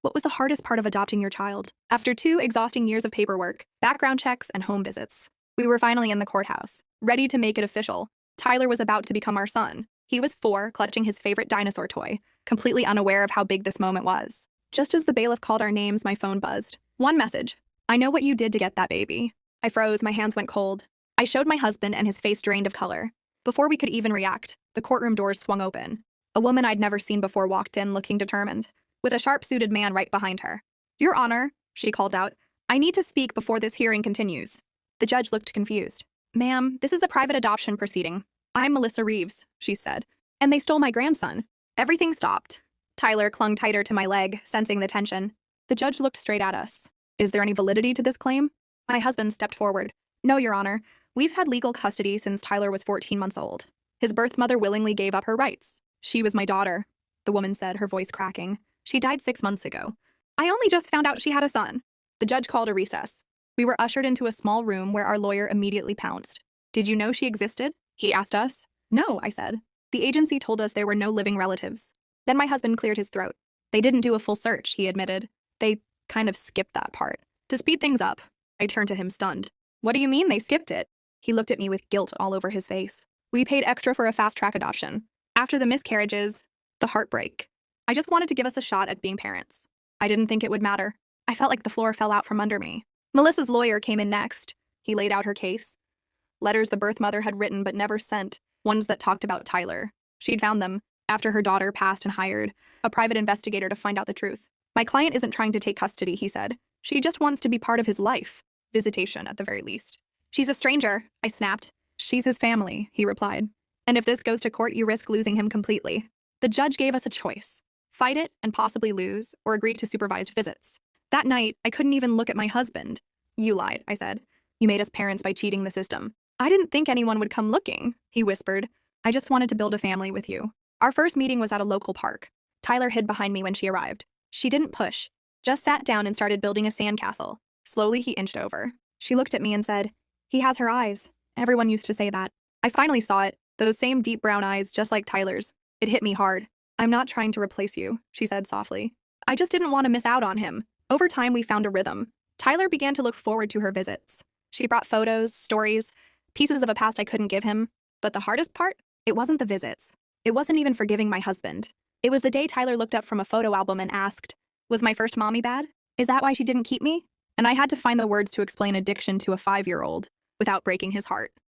What was the hardest part of adopting your child? After 2 exhausting years of paperwork, background checks, and home visits, we were finally in the courthouse, ready to make it official. Tyler was about to become our son. He was 4, clutching his favorite dinosaur toy, completely unaware of how big this moment was. Just as the bailiff called our names, my phone buzzed. One message. I know what you did to get that baby. I froze, my hands went cold. I showed my husband and his face drained of color. Before we could even react, the courtroom doors swung open. A woman I'd never seen before walked in looking determined, with a sharp-suited man right behind her. Your Honor, she called out, I need to speak before this hearing continues. The judge looked confused. Ma'am, this is a private adoption proceeding. I'm Melissa Reeves, she said, and they stole my grandson. Everything stopped. Tyler clung tighter to my leg, sensing the tension. The judge looked straight at us. Is there any validity to this claim? My husband stepped forward. No, Your Honor. We've had legal custody since Tyler was 14 months old. His birth mother willingly gave up her rights. She was my daughter, the woman said, her voice cracking. She died 6 months ago. I only just found out she had a son. The judge called a recess. We were ushered into a small room where our lawyer immediately pounced. Did you know she existed? He asked us. No, I said. The agency told us there were no living relatives. Then my husband cleared his throat. They didn't do a full search, he admitted. They kind of skipped that part. To speed things up, I turned to him stunned. What do you mean they skipped it? He looked at me with guilt all over his face. We paid extra for a fast-track adoption. After the miscarriages, the heartbreak. I just wanted to give us a shot at being parents. I didn't think it would matter. I felt like the floor fell out from under me. Melissa's lawyer came in next. He laid out her case. Letters the birth mother had written but never sent, ones that talked about Tyler. She'd found them after her daughter passed and hired a private investigator to find out the truth. My client isn't trying to take custody, he said. She just wants to be part of his life. Visitation, at the very least. She's a stranger, I snapped. She's his family, he replied. And if this goes to court, you risk losing him completely. The judge gave us a choice. Fight it and possibly lose, or agree to supervised visits. That night, I couldn't even look at my husband. You lied, I said. You made us parents by cheating the system. I didn't think anyone would come looking, he whispered. I just wanted to build a family with you. Our first meeting was at a local park. Tyler hid behind me when she arrived. She didn't push, just sat down and started building a sandcastle. Slowly, he inched over. She looked at me and said, He has her eyes. Everyone used to say that. I finally saw it, those same deep brown eyes just like Tyler's. It hit me hard. I'm not trying to replace you, she said softly. I just didn't want to miss out on him. Over time, we found a rhythm. Tyler began to look forward to her visits. She brought photos, stories, pieces of a past I couldn't give him. But the hardest part? It wasn't the visits. It wasn't even forgiving my husband. It was the day Tyler looked up from a photo album and asked, Was my first mommy bad? Is that why she didn't keep me? And I had to find the words to explain addiction to a 5-year-old without breaking his heart.